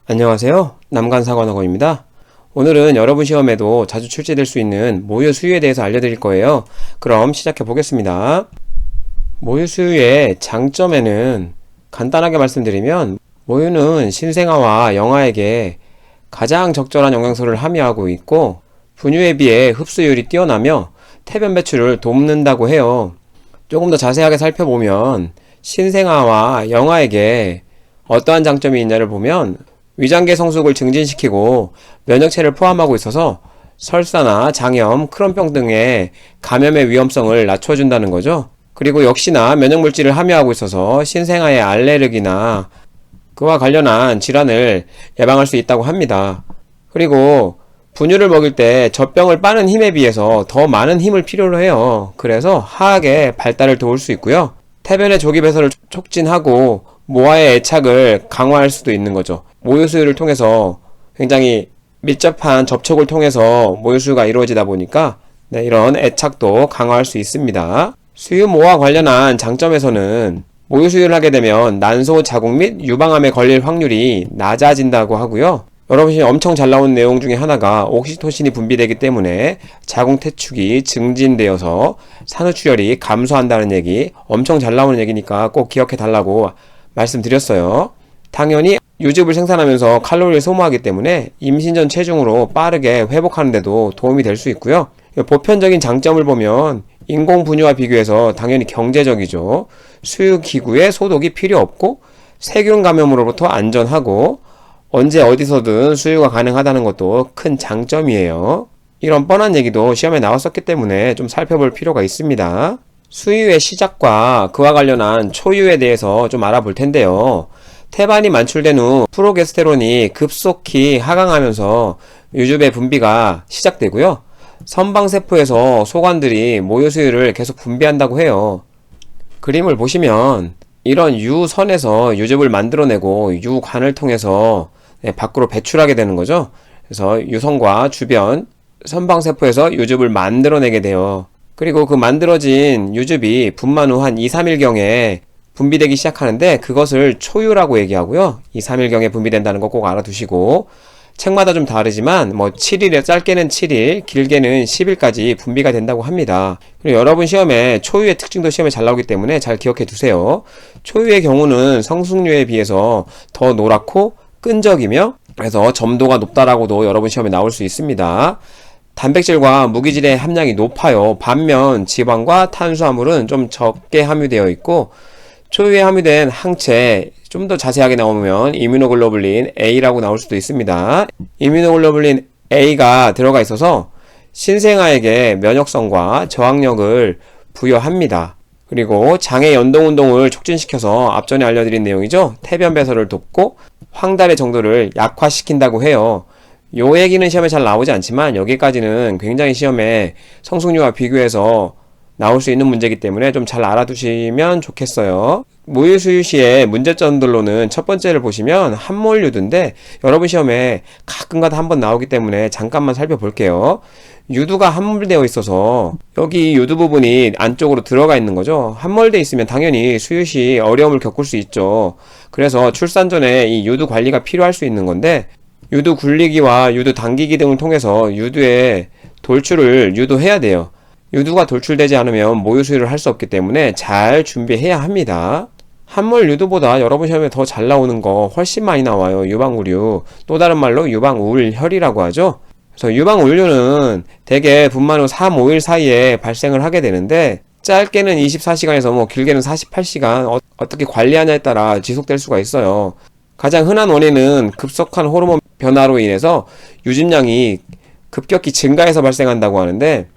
안녕하세요. 남간사관학원입니다. 오늘은 여러분 시험에도 자주 출제될 수 있는 모유 수유에 대해서 알려드릴 거예요. 그럼 시작해 보겠습니다. 모유 수유의 장점에는 간단하게 말씀드리면, 모유는 신생아와 영아에게 가장 적절한 영양소를 함유하고 있고, 분유에 비해 흡수율이 뛰어나며 태변 배출을 돕는다고 해요. 조금 더 자세하게 살펴보면 신생아와 영아에게 어떠한 장점이 있냐를 보면, 위장계 성숙을 증진시키고 면역체를 포함하고 있어서 설사나 장염, 크론병 등의 감염의 위험성을 낮춰준다는 거죠. 그리고 역시나 면역물질을 함유하고 있어서 신생아의 알레르기나 그와 관련한 질환을 예방할 수 있다고 합니다. 그리고 분유를 먹일 때 젖병을 빠는 힘에 비해서 더 많은 힘을 필요로 해요. 그래서 하악의 발달을 도울 수 있고요. 태변의 조기 배설을 촉진하고 모아의 애착을 강화할 수도 있는 거죠. 모유수유를 통해서 굉장히 밀접한 접촉을 통해서 모유수유가 이루어지다 보니까 이런 애착도 강화할 수 있습니다. 수유모와 관련한 장점에서는 모유수유를 하게 되면 난소 자국 및 유방암에 걸릴 확률이 낮아진다고 하고요. 여러분이 엄청 잘 나온 내용 중에 하나가 옥시토신이 분비되기 때문에 자궁 태축이 증진되어서 산후출혈이 감소한다는 얘기, 엄청 잘 나오는 얘기니까 꼭 기억해 달라고 말씀드렸어요. 당연히 유즙을 생산하면서 칼로리를 소모하기 때문에 임신 전 체중으로 빠르게 회복하는 데도 도움이 될 수 있고요. 보편적인 장점을 보면 인공 분유와 비교해서 당연히 경제적이죠. 수유 기구에 소독이 필요 없고 세균 감염으로부터 안전하고 언제 어디서든 수유가 가능하다는 것도 큰 장점이에요. 이런 뻔한 얘기도 시험에 나왔었기 때문에 좀 살펴볼 필요가 있습니다. 수유의 시작과 그와 관련한 초유에 대해서 좀 알아볼 텐데요. 태반이 만출된 후 프로게스테론이 급속히 하강하면서 유즙의 분비가 시작되고요. 선방세포에서 소관들이 모유수유를 계속 분비한다고 해요. 그림을 보시면 이런 유선에서 유즙을 만들어내고 유관을 통해서 밖으로 배출하게 되는 거죠. 그래서 유선과 주변 선방세포에서 유즙을 만들어내게 돼요. 그리고 그 만들어진 유즙이 분만 후 한 2, 3일경에 분비되기 시작하는데 그것을 초유라고 얘기하고요. 2, 3일경에 분비된다는 거 꼭 알아두시고, 책마다 좀 다르지만 7일에 짧게는 7일, 길게는 10일까지 분비가 된다고 합니다. 그리고 여러분 시험에 초유의 특징도 시험에 잘 나오기 때문에 잘 기억해 두세요. 초유의 경우는 성숙류에 비해서 더 노랗고 끈적이며 그래서 점도가 높다라고도 여러분 시험에 나올 수 있습니다. 단백질과 무기질의 함량이 높아요. 반면 지방과 탄수화물은 좀 적게 함유되어 있고, 초유에 함유된 항체 좀 더 자세하게 나오면 이뮤노글로불린 A라고 나올 수도 있습니다. 이뮤노글로불린 A가 들어가 있어서 신생아에게 면역성과 저항력을 부여합니다. 그리고 장의 연동운동을 촉진시켜서 앞전에 알려드린 내용이죠. 태변 배설을 돕고 황달의 정도를 약화시킨다고 해요. 요 얘기는 시험에 잘 나오지 않지만 여기까지는 굉장히 시험에 성숙류와 비교해서 나올 수 있는 문제이기 때문에 좀 잘 알아두시면 좋겠어요. 모유수유 시의 문제점들로는 첫 번째를 보시면 함몰유두인데 여러분 시험에 가끔가다 한번 나오기 때문에 잠깐만 살펴볼게요. 유두가 함몰되어 있어서 여기 유두 부분이 안쪽으로 들어가 있는 거죠. 함몰되어 있으면 당연히 수유 시 어려움을 겪을 수 있죠. 그래서 출산 전에 이 유두 관리가 필요할 수 있는 건데, 유두 굴리기와 유두 당기기 등을 통해서 유두의 돌출을 유도해야 돼요. 유두가 돌출되지 않으면 모유수유를 할 수 없기 때문에 잘 준비해야 합니다. 함몰 유두보다 여러분 시험에 더 잘 나오는 거 훨씬 많이 나와요. 유방우류, 또 다른 말로 유방우울혈이라고 하죠. 그래서 유방우울류는 대개 분만 후 3, 5일 사이에 발생을 하게 되는데 짧게는 24시간에서 길게는 48시간 어떻게 관리하냐에 따라 지속될 수가 있어요. 가장 흔한 원인은 급속한 호르몬 변화로 인해서 유집량이 급격히 증가해서 발생한다고 하는데,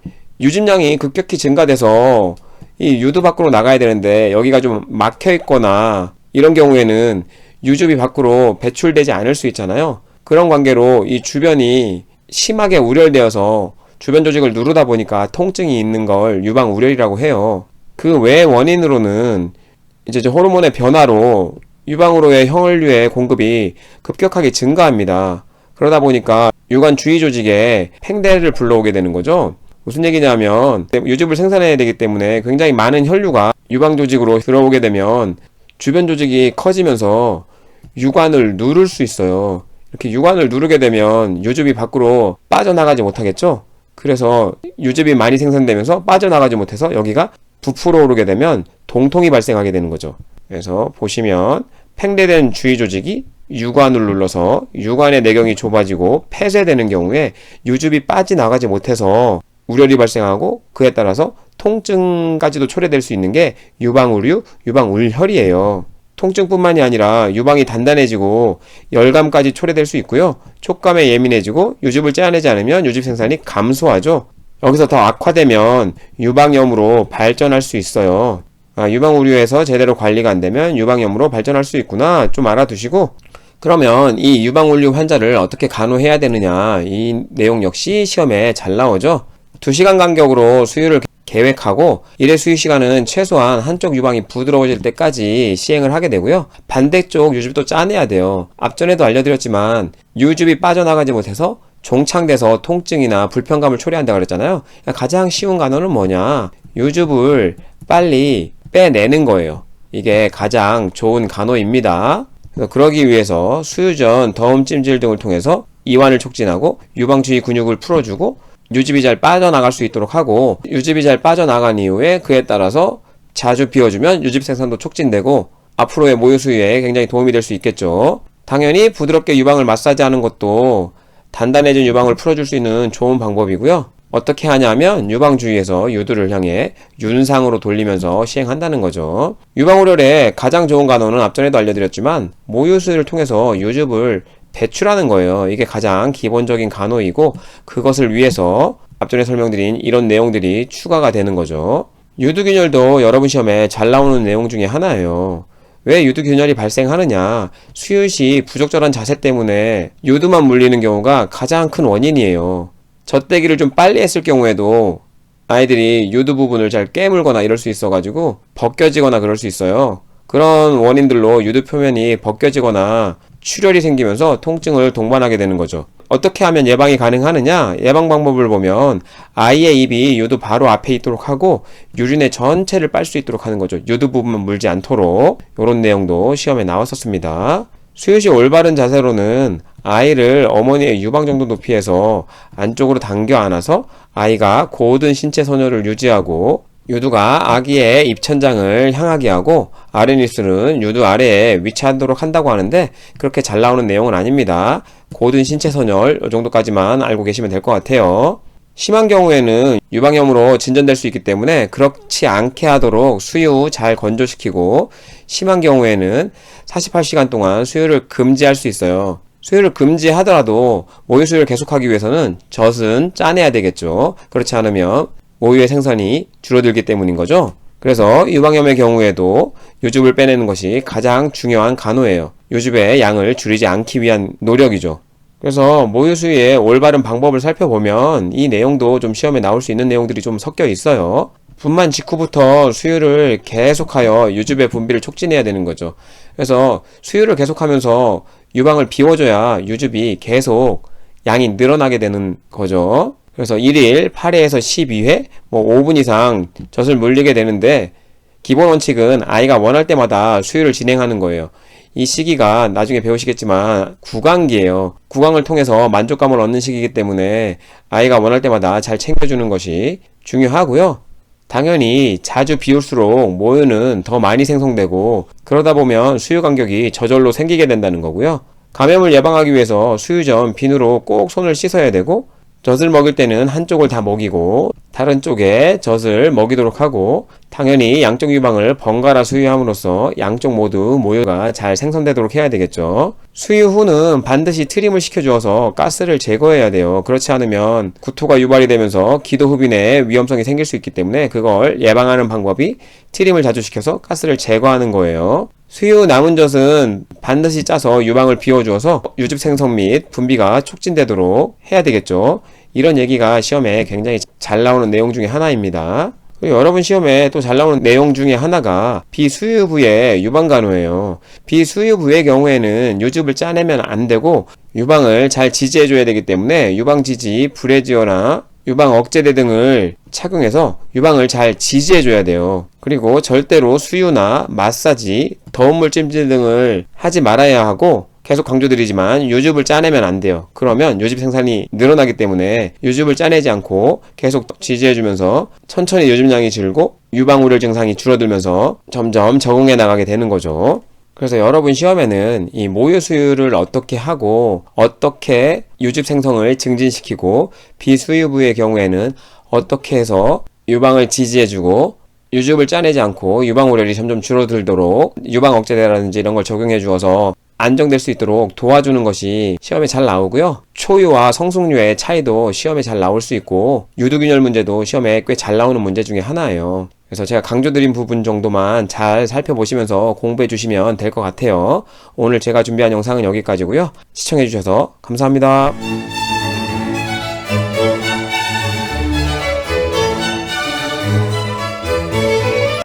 유집량이 급격히 증가돼서 이 유두 밖으로 나가야 되는데 여기가 좀 막혀 있거나 이런 경우에는 유즙이 밖으로 배출되지 않을 수 있잖아요. 그런 관계로 이 주변이 심하게 우려되어서 주변 조직을 누르다 보니까 통증이 있는 걸 유방우려이라고 해요. 그 외의 원인으로는 이제 호르몬의 변화로 유방으로의 혈류의 공급이 급격하게 증가합니다. 그러다 보니까 유관 주위 조직에 팽대를 불러오게 되는 거죠. 무슨 얘기냐면 유즙을 생산해야 되기 때문에 굉장히 많은 혈류가 유방 조직으로 들어오게 되면 주변 조직이 커지면서 유관을 누를 수 있어요. 이렇게 유관을 누르게 되면 유즙이 밖으로 빠져나가지 못하겠죠? 그래서 유즙이 많이 생산되면서 빠져나가지 못해서 여기가 부풀어 오르게 되면 동통이 발생하게 되는 거죠. 그래서 보시면 팽배된 주위 조직이 유관을 눌러서 유관의 내경이 좁아지고 폐쇄되는 경우에 유즙이 빠져나가지 못해서 우열이 발생하고 그에 따라서 통증까지도 초래될 수 있는 게 유방우류, 유방울혈이에요. 통증뿐만이 아니라 유방이 단단해지고 열감까지 초래될 수 있고요. 촉감에 예민해지고 유즙을 째아내지 않으면 유즙 생산이 감소하죠. 여기서 더 악화되면 유방염으로 발전할 수 있어요. 유방우류에서 제대로 관리가 안 되면 유방염으로 발전할 수 있구나 좀 알아두시고, 그러면 이 유방울류 환자를 어떻게 간호해야 되느냐, 이 내용 역시 시험에 잘 나오죠. 2시간 간격으로 수유를 계획하고 1회 수유 시간은 최소한 한쪽 유방이 부드러워질 때까지 시행을 하게 되고요. 반대쪽 유즙도 짜내야 돼요. 앞전에도 알려드렸지만 유즙이 빠져나가지 못해서 종창돼서 통증이나 불편감을 초래한다고 그랬잖아요. 가장 쉬운 간호는 뭐냐? 유즙을 빨리 빼내는 거예요. 이게 가장 좋은 간호입니다. 그러기 위해서 수유 전 더움 찜질 등을 통해서 이완을 촉진하고 유방 주위 근육을 풀어주고 유즙이 잘 빠져나갈 수 있도록 하고, 유즙이 잘 빠져나간 이후에 그에 따라서 자주 비워주면 유즙 생산도 촉진되고 앞으로의 모유 수유에 굉장히 도움이 될 수 있겠죠. 당연히 부드럽게 유방을 마사지하는 것도 단단해진 유방을 풀어줄 수 있는 좋은 방법이고요. 어떻게 하냐면 유방 주위에서 유두를 향해 윤상으로 돌리면서 시행한다는 거죠. 유방우열의 가장 좋은 간호는 앞전에도 알려드렸지만 모유 수유를 통해서 유즙을 배출하는 거예요. 이게 가장 기본적인 간호이고, 그것을 위해서 앞전에 설명드린 이런 내용들이 추가가 되는 거죠. 유두균열도 여러분 시험에 잘 나오는 내용 중에 하나예요. 왜 유두균열이 발생하느냐? 수유 시 부적절한 자세 때문에 유두만 물리는 경우가 가장 큰 원인이에요. 젖대기를 좀 빨리 했을 경우에도 아이들이 유두 부분을 잘 깨물거나 이럴 수 있어가지고 벗겨지거나 그럴 수 있어요. 그런 원인들로 유두 표면이 벗겨지거나 출혈이 생기면서 통증을 동반하게 되는 거죠. 어떻게 하면 예방이 가능하느냐? 예방 방법을 보면 아이의 입이 유두 바로 앞에 있도록 하고 유린의 전체를 빨 수 있도록 하는 거죠. 유두 부분만 물지 않도록. 이런 내용도 시험에 나왔었습니다. 수유 시 올바른 자세로는 아이를 어머니의 유방 정도 높이에서 안쪽으로 당겨 안아서 아이가 고든 신체 선열을 유지하고 유두가 아기의 입천장을 향하게 하고 아랫입술은 유두 아래에 위치하도록 한다고 하는데, 그렇게 잘 나오는 내용은 아닙니다. 고든 신체 선열 이 정도까지만 알고 계시면 될 것 같아요. 심한 경우에는 유방염으로 진전될 수 있기 때문에 그렇지 않게 하도록 수유 잘 건조시키고, 심한 경우에는 48시간 동안 수유를 금지할 수 있어요. 수유를 금지하더라도 모유 수유를 계속하기 위해서는 젖은 짜내야 되겠죠. 그렇지 않으면 모유의 생산이 줄어들기 때문인 거죠. 그래서 유방염의 경우에도 유즙을 빼내는 것이 가장 중요한 간호예요. 유즙의 양을 줄이지 않기 위한 노력이죠. 그래서 모유 수유의 올바른 방법을 살펴보면 이 내용도 좀 시험에 나올 수 있는 내용들이 좀 섞여 있어요. 분만 직후부터 수유를 계속하여 유즙의 분비를 촉진해야 되는 거죠. 그래서 수유를 계속하면서 유방을 비워줘야 유즙이 계속 양이 늘어나게 되는 거죠. 그래서 1일 8회에서 12회, 5분 이상 젖을 물리게 되는데, 기본 원칙은 아이가 원할 때마다 수유를 진행하는 거예요. 이 시기가 나중에 배우시겠지만 구강기예요. 구강을 통해서 만족감을 얻는 시기이기 때문에 아이가 원할 때마다 잘 챙겨주는 것이 중요하고요. 당연히 자주 비울수록 모유는 더 많이 생성되고, 그러다 보면 수유 간격이 저절로 생기게 된다는 거고요. 감염을 예방하기 위해서 수유 전 비누로 꼭 손을 씻어야 되고, 젖을 먹일 때는 한쪽을 다 먹이고 다른 쪽에 젖을 먹이도록 하고, 당연히 양쪽 유방을 번갈아 수유함으로써 양쪽 모두 모유가 잘 생성되도록 해야 되겠죠. 수유 후는 반드시 트림을 시켜주어서 가스를 제거해야 돼요. 그렇지 않으면 구토가 유발이 되면서 기도 흡인의 위험성이 생길 수 있기 때문에 그걸 예방하는 방법이 트림을 자주 시켜서 가스를 제거하는 거예요. 수유 남은 젖은 반드시 짜서 유방을 비워주어서 유즙 생성 및 분비가 촉진되도록 해야 되겠죠. 이런 얘기가 시험에 굉장히 잘 나오는 내용 중에 하나입니다. 그리고 여러분 시험에 또 잘 나오는 내용 중에 하나가 비수유부의 유방간호예요. 비수유부의 경우에는 유즙을 짜내면 안 되고 유방을 잘 지지해줘야 되기 때문에 유방지지, 브래지어나 유방 억제제 등을 착용해서 유방을 잘 지지해줘야 돼요. 그리고 절대로 수유나 마사지, 더운 물 찜질 등을 하지 말아야 하고, 계속 강조드리지만 요즙을 짜내면 안 돼요. 그러면 요즙 생산이 늘어나기 때문에 요즙을 짜내지 않고 계속 지지해주면서 천천히 요즙량이 줄고 유방우려 증상이 줄어들면서 점점 적응해 나가게 되는 거죠. 그래서 여러분 시험에는 이 모유 수유를 어떻게 하고 어떻게 요즙 생성을 증진시키고 비수유부의 경우에는 어떻게 해서 유방을 지지해주고 요즙을 짜내지 않고 유방우려이 점점 줄어들도록 유방 억제제라든지 이런 걸 적용해 주어서 안정될 수 있도록 도와주는 것이 시험에 잘 나오고요. 초유와 성숙류의 차이도 시험에 잘 나올 수 있고 유두균열 문제도 시험에 꽤 잘 나오는 문제 중에 하나예요. 그래서 제가 강조드린 부분 정도만 잘 살펴보시면서 공부해 주시면 될 것 같아요. 오늘 제가 준비한 영상은 여기까지고요. 시청해 주셔서 감사합니다.